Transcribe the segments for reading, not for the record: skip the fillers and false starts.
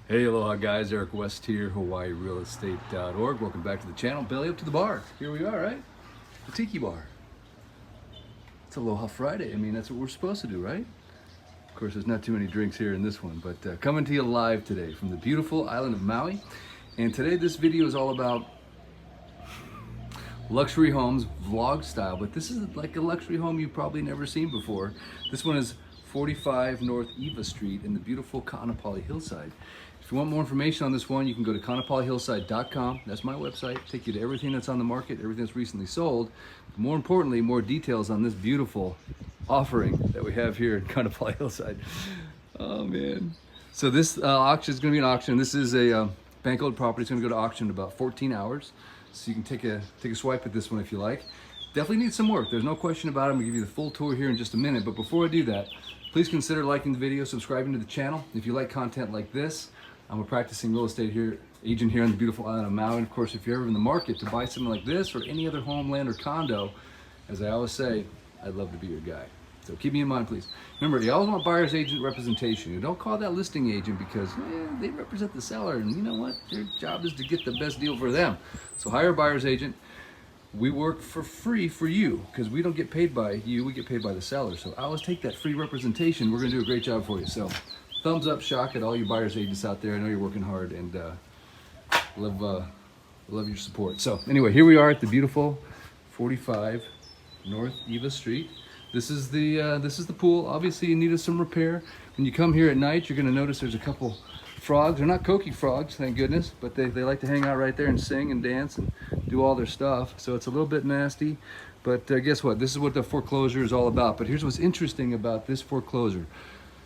Hey, aloha guys, Eric West here, HawaiiRealEstate.org. Welcome back to the channel. Belly up to the bar. Here we are, right? The Tiki Bar. It's Aloha Friday. I mean, that's what we're supposed to do, right? Of course, there's not too many drinks here in this one, but coming to you live today from the beautiful island of Maui. And today this video is all about luxury homes, vlog style, but this is like a luxury home you've probably never seen before. This one is 45 North Eva Street in the beautiful Kaanapali Hillside. If you want more information on this one, you can go to kaanapalihillside.com. That's my website. Take you to everything that's on the market, everything that's recently sold. But more importantly, more details on this beautiful offering that we have here in Kaanapali Hillside. Oh man. So this auction is going to be an auction. This is a bank-owned property. It's going to go to auction in about 14 hours. So you can take a swipe at this one if you like. Definitely needs some work. There's no question about it. I'm going to give you the full tour here in just a minute. But before I do that, please consider liking the video, subscribing to the channel. If you like content like this, I'm a practicing real estate agent here on the beautiful island of Maui. And of course, if you're ever in the market to buy something like this or any other homeland or condo, as I always say, I'd love to be your guy. So keep me in mind, please. Remember, you always want buyer's agent representation. You don't call that listing agent because they represent the seller, and you know what? Their job is to get the best deal for them. So hire a buyer's agent. We work for free for you because we don't get paid by you, we get paid by the seller. So I always take that free representation. We're gonna do a great job for you. So thumbs up, shock at all you buyer's agents out there. I know you're working hard and love your support. So anyway, here we are at the beautiful 45 North Eva Street. This is the pool. Obviously you needed some repair. When you come here at night, you're gonna notice there's a couple frogs. They're not koki frogs, thank goodness, but they like to hang out right there and sing and dance and do all their stuff. So it's a little bit nasty, but guess what? This is what the foreclosure is all about. But here's what's interesting about this foreclosure.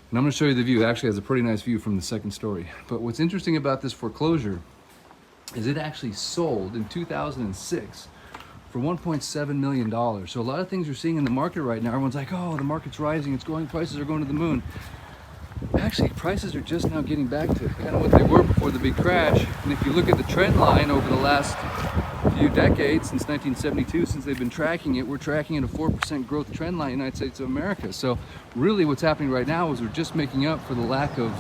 And I'm gonna show you the view. It actually has a pretty nice view from the second story. But what's interesting about this foreclosure is it actually sold in 2006 for $1.7 million. So a lot of things you're seeing in the market right now, everyone's like, oh, the market's rising, it's going, prices are going to the moon. Actually, prices are just now getting back to kind of what they were before the big crash. And if you look at the trend line over the last few decades, since 1972, since they've been tracking it, we're tracking at a 4% growth trend line in the United States of America. So really what's happening right now is we're just making up for the lack of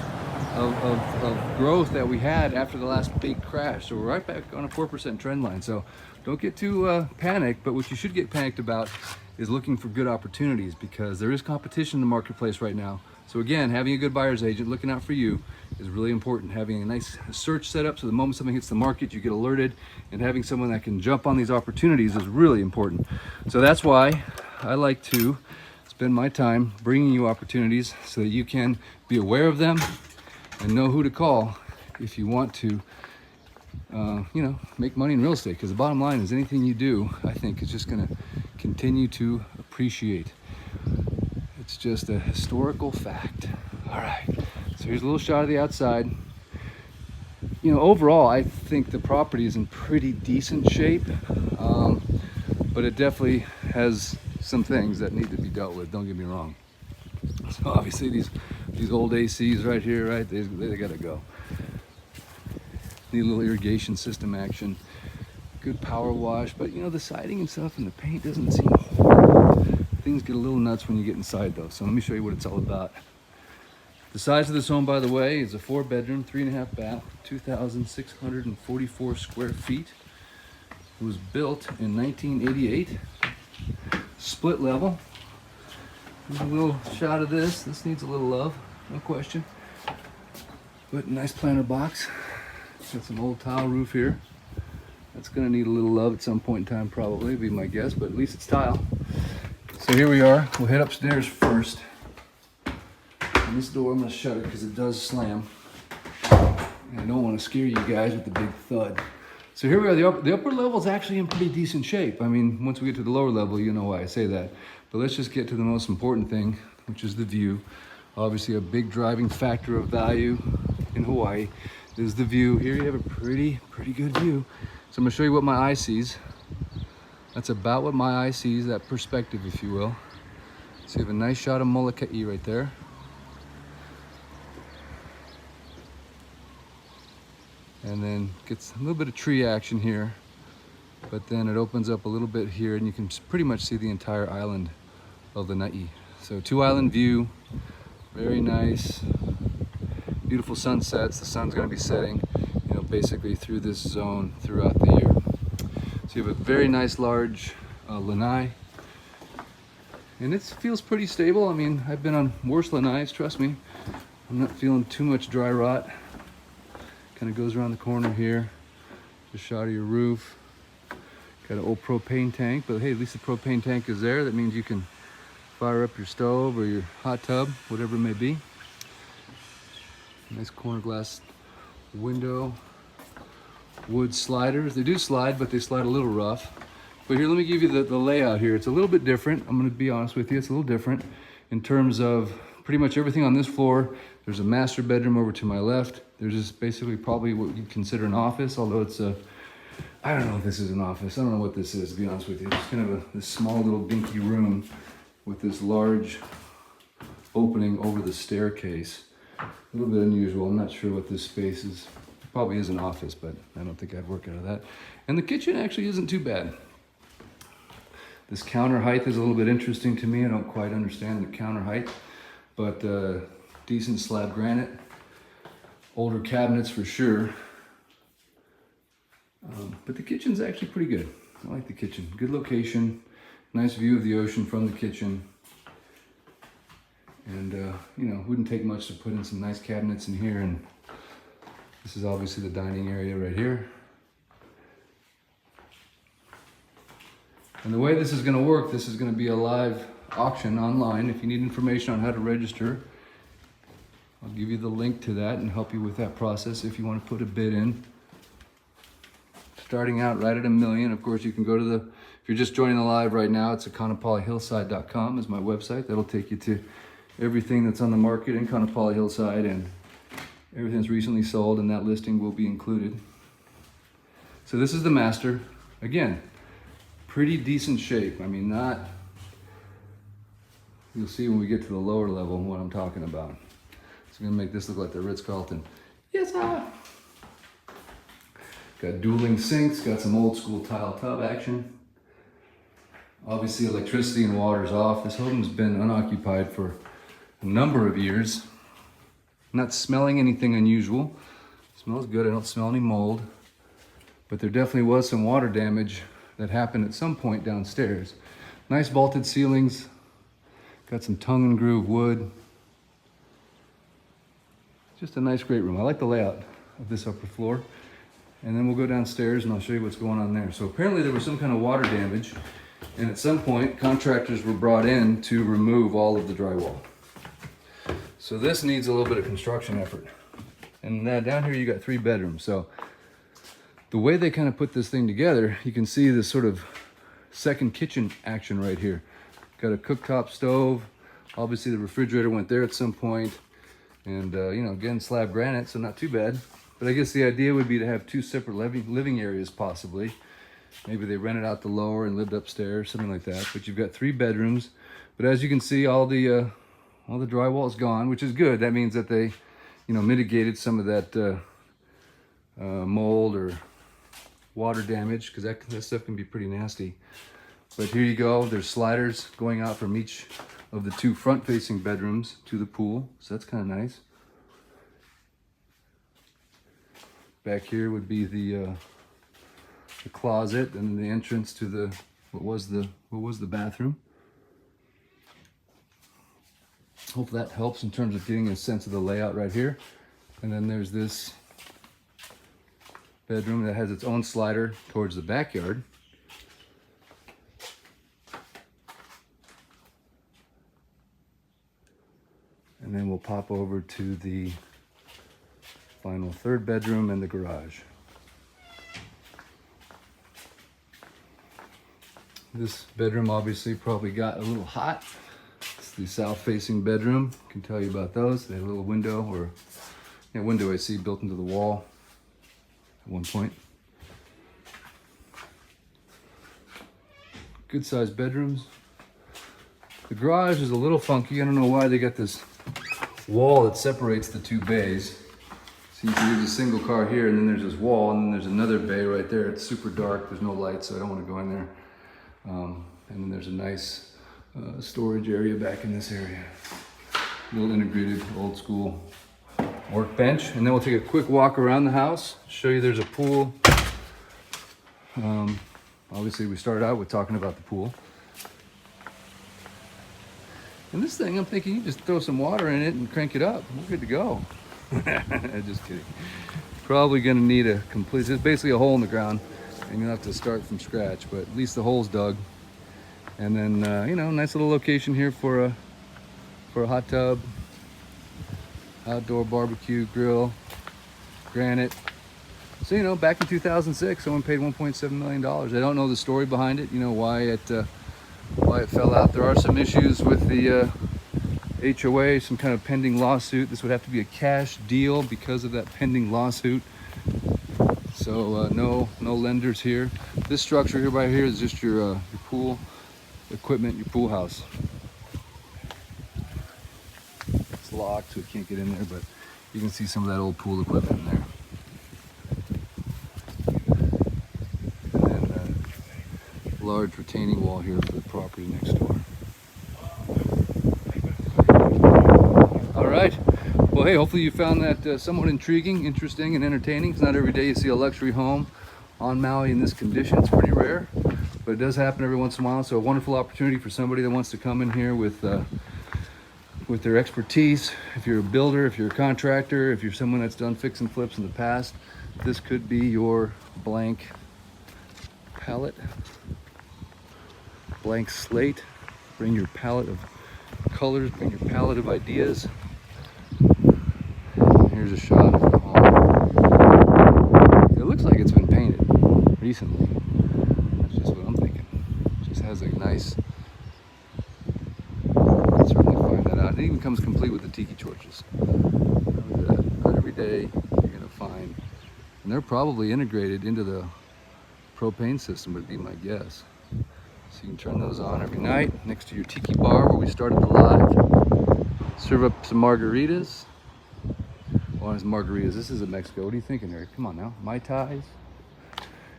growth that we had after the last big crash. So we're right back on a 4% trend line. So don't get too panicked, but what you should get panicked about is looking for good opportunities because there is competition in the marketplace right now. So again, having a good buyer's agent looking out for you is really important. Having a nice search set up so the moment something hits the market, you get alerted, and having someone that can jump on these opportunities is really important. So that's why I like to spend my time bringing you opportunities so that you can be aware of them and know who to call if you want to make money in real estate. Because the bottom line is anything you do, I think, is just going to continue to appreciate. It's just a historical fact. All right, so here's a little shot of the outside. You know, overall, I think the property is in pretty decent shape, but it definitely has some things that need to be dealt with, don't get me wrong. So obviously these old ACs right here, right, they gotta go. Need a little irrigation system action, good power wash, but you know, the siding and stuff and the paint doesn't seem horrible. Things get a little nuts when you get inside though, so let me show you what it's all about. The size of this home, by the way, is a 4-bedroom, 3.5 bath, 2,644 square feet. It was built in 1988, split level. Here's a little shot of this. This needs a little love, no question. But nice planter box. Got some old tile roof here. That's gonna need a little love at some point in time, probably, be my guess, but at least it's tile. So here we are. We'll head upstairs first. And this door, I'm going to shut it because it does slam. And I don't want to scare you guys with the big thud. So here we are. The upper level is actually in pretty decent shape. I mean, once we get to the lower level, you know why I say that. But let's just get to the most important thing, which is the view. Obviously, a big driving factor of value in Hawaii is the view. Here you have a pretty good view. So I'm going to show you what my eye sees. That's about what my eye sees, that perspective, if you will. So you have a nice shot of Molokai right there. And then gets a little bit of tree action here, but then it opens up a little bit here and you can pretty much see the entire island of Lanai. So 2-island view, very nice. beautiful sunsets. The sun's going to be setting, you know, basically through this zone throughout the year. So you have a very nice large Lanai, and it feels pretty stable. I mean, I've been on worse Lanais, trust me. I'm not feeling too much dry rot. Kind of goes around the corner here. Just shot of your roof. Got an old propane tank, but hey, at least the propane tank is there. That means you can fire up your stove or your hot tub, whatever it may be. Nice corner glass window. Wood sliders. They do slide, but they slide a little rough. But here, let me give you the layout here. It's a little bit different. I'm going to be honest with you. It's a little different in terms of pretty much everything on this floor. There's a master bedroom over to my left. There's just basically probably what you'd consider an office, although it's a, I don't know if this is an office. I don't know what this is, to be honest with you. It's kind of this small little dinky room with this large opening over the staircase. A little bit unusual. I'm not sure what this space is. It probably is an office, but I don't think I'd work out of that. And the kitchen actually isn't too bad. This counter height is a little bit interesting to me. I don't quite understand the counter height, but decent slab granite. Older cabinets for sure. But the kitchen's actually pretty good. I like the kitchen. Good location. Nice view of the ocean from the kitchen. And, you know, wouldn't take much to put in some nice cabinets in here. And this is obviously the dining area right here. And the way this is going to work, this is going to be a live auction online. If you need information on how to register, I'll give you the link to that and help you with that process if you want to put a bid in. Starting out right at $1 million. Of course, you can go to the, if you're just joining the live right now, it's at kaanapalihillside.com is my website. That'll take you to everything that's on the market in Kaanapali Hillside, and everything that's recently sold, and that listing will be included. So this is the master. Again, pretty decent shape. I mean, not, you'll see when we get to the lower level what I'm talking about. It's gonna make this look like the Ritz-Carlton. Yes, sir. Got dueling sinks, got some old school tile tub action. Obviously electricity and water's off. This home's been unoccupied for a number of years. Not smelling anything unusual. Smells good, I don't smell any mold. But there definitely was some water damage that happened at some point downstairs. Nice vaulted ceilings. Got some tongue and groove wood. Just a nice, great room. I like the layout of this upper floor. And then we'll go downstairs and I'll show you what's going on there. So apparently there was some kind of water damage, and at some point contractors were brought in to remove all of the drywall. So this needs a little bit of construction effort. And down here you got 3 bedrooms. So the way they kind of put this thing together, you can see this sort of second kitchen action right here. Got a cooktop stove. Obviously the refrigerator went there at some point. And you know, again, slab granite, so not too bad. But I guess the idea would be to have 2 separate living areas possibly. Maybe they rented out the lower and lived upstairs, something like that. But you've got 3 bedrooms. But as you can see, all the drywall is gone, which is good. That means that they, you know, mitigated some of that mold or water damage, because that stuff can be pretty nasty. But here you go. There's sliders going out from each of the 2 front-facing bedrooms to the pool, so that's kind of nice. Back here would be the closet and the entrance to the what was the bathroom. Hopefully that helps in terms of getting a sense of the layout right here. And then there's this bedroom that has its own slider towards the backyard. And then we'll pop over to the final 3rd bedroom and the garage. This bedroom obviously probably got a little hot. It's the south-facing bedroom. I can tell you about those. They have a little window, or window I see built into the wall at one point. Good sized bedrooms. The garage is a little funky. I don't know why they got this wall that separates the 2 bays. So you see there's a single car here, and then there's this wall, and then there's another bay right there. It's super dark. There's no light, so I don't want to go in there. And then there's a nice storage area back in this area. A little integrated, old school workbench, and then we'll take a quick walk around the house, show you there's a pool. Obviously we started out with talking about the pool. And this thing, I'm thinking you just throw some water in it and crank it up. We're good to go. Just kidding. Probably gonna need a complete, it's basically a hole in the ground, and you'll have to start from scratch, but at least the hole's dug. And then, you know, nice little location here for a hot tub, outdoor barbecue grill, granite. So, you know, back in 2006, someone paid $1.7 million. I don't know the story behind it, you know, why it fell out. There are some issues with the HOA, some kind of pending lawsuit. This would have to be a cash deal because of that pending lawsuit. So no lenders here. This structure here by here is just your pool equipment, your pool house. It's locked, so we can't get in there, but you can see some of that old pool equipment in there. And then large retaining wall here for the property next door. All right. Well, hey, hopefully you found that somewhat intriguing, interesting, and entertaining. It's not every day you see a luxury home on Maui in this condition. It's pretty rare, but it does happen every once in a while. So a wonderful opportunity for somebody that wants to come in here with their expertise. If you're a builder, if you're a contractor, if you're someone that's done fix and flips in the past, this could be your blank palette, blank slate. Bring your palette of colors, bring your palette of ideas. Here's a shot of the home. It looks like it's been painted recently. That's just what I'm thinking. It just has a nice, you can certainly find that out. It even comes complete with the tiki torches. Look at that. Not every day you're gonna find, and they're probably integrated into the propane system, would be my guess. So you can turn those on every night next to your tiki bar where we started the live. Serve up some margaritas. Well, it's margaritas. This is in Mexico. What are you thinking, Eric? Come on now. Mai Tais.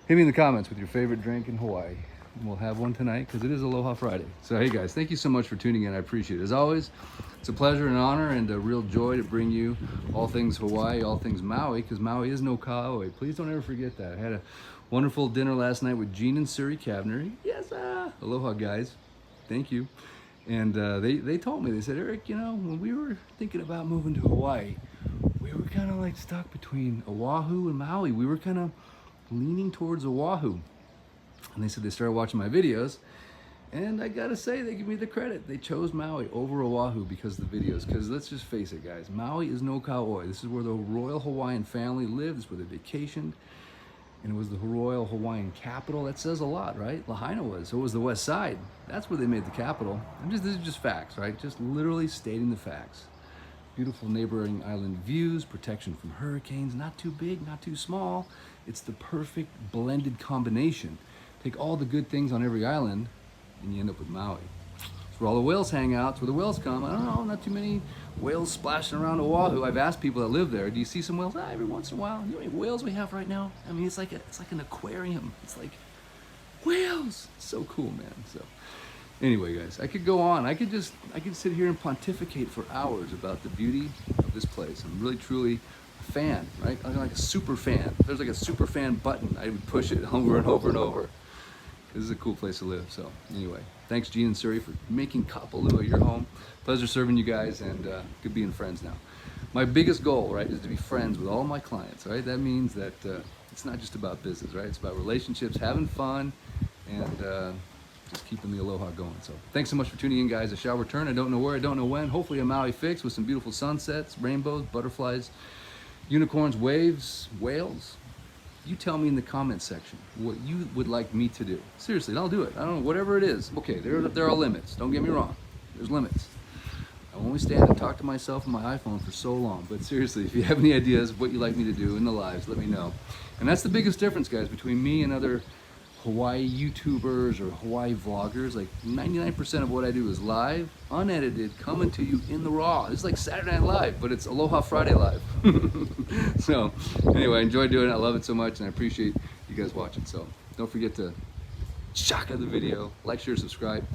Hit me in the comments with your favorite drink in Hawaii. And we'll have one tonight because it is Aloha Friday. So, hey guys, thank you so much for tuning in. I appreciate it. As always, it's a pleasure and honor and a real joy to bring you all things Hawaii, all things Maui, because Maui is no Kauai. Please don't ever forget that. I had a wonderful dinner last night with Gene and Suri Kavner. Yes, aloha, guys. Thank you. And they told me, they said, Eric, you know, when we were thinking about moving to Hawaii, we were kind of like stuck between Oahu and Maui. We were kind of leaning towards Oahu. And they said they started watching my videos. And I gotta say, they give me the credit. They chose Maui over Oahu because of the videos. Because let's just face it, guys, Maui is no Kauai. This is where the Royal Hawaiian family lived. This is where they vacationed. And it was the Royal Hawaiian capital. That says a lot, right? Lahaina was. So it was the west side. That's where they made the capital. This is just facts, right? Just literally stating the facts. Beautiful neighboring island views, protection from hurricanes, not too big, not too small. It's the perfect blended combination. Take all the good things on every island and you end up with Maui. It's where all the whales hang out, it's where the whales come. I don't know, not too many whales splashing around Oahu. I've asked people that live there, do you see some whales? Every once in a while. You know how many whales we have right now? I mean, it's like an aquarium. It's like whales. It's so cool, man. So anyway, guys, I could go on. I could sit here and pontificate for hours about the beauty of this place. I'm really, truly a fan, right? I'm like a super fan. If there's like a super fan button, I would push it over and over and over. This is a cool place to live. So anyway, thanks Gene and Suri for making Kapalua your home. Pleasure serving you guys, and good being friends now. My biggest goal, right, is to be friends with all my clients, right? That means that it's not just about business, right? It's about relationships, having fun, and just keeping the aloha going. So thanks so much for tuning in, guys. I shall return. I don't know where, I don't know when. Hopefully a Maui fix with some beautiful sunsets, rainbows, butterflies, unicorns, waves, whales. You tell me in the comments section what you would like me to do. Seriously, I'll do it. I don't know, whatever it is. Okay, there are limits. Don't get me wrong. There's limits. I only stand and talk to myself on my iPhone for so long. But seriously, if you have any ideas of what you'd like me to do in the lives, let me know. And that's the biggest difference, guys, between me and other Hawaii YouTubers or Hawaii vloggers. Like 99% of what I do is live, unedited, coming to you in the raw. It's like Saturday Night Live, but it's Aloha Friday Live. So anyway, I enjoy doing it. I love it so much, and I appreciate you guys watching. So don't forget to shaka the video, like, share, subscribe,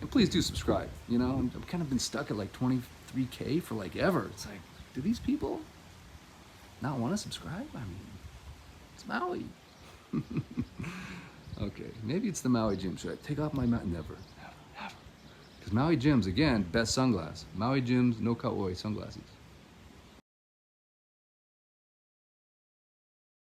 and please do subscribe. You know, I've kind of been stuck at like 23K for like ever. It's like, do these people not want to subscribe? I mean, it's Maui. Okay, maybe it's the Maui Gym. Should I take off my never, never. Because Maui Gyms, again, best sunglass. Maui Gyms, no cut away sunglasses.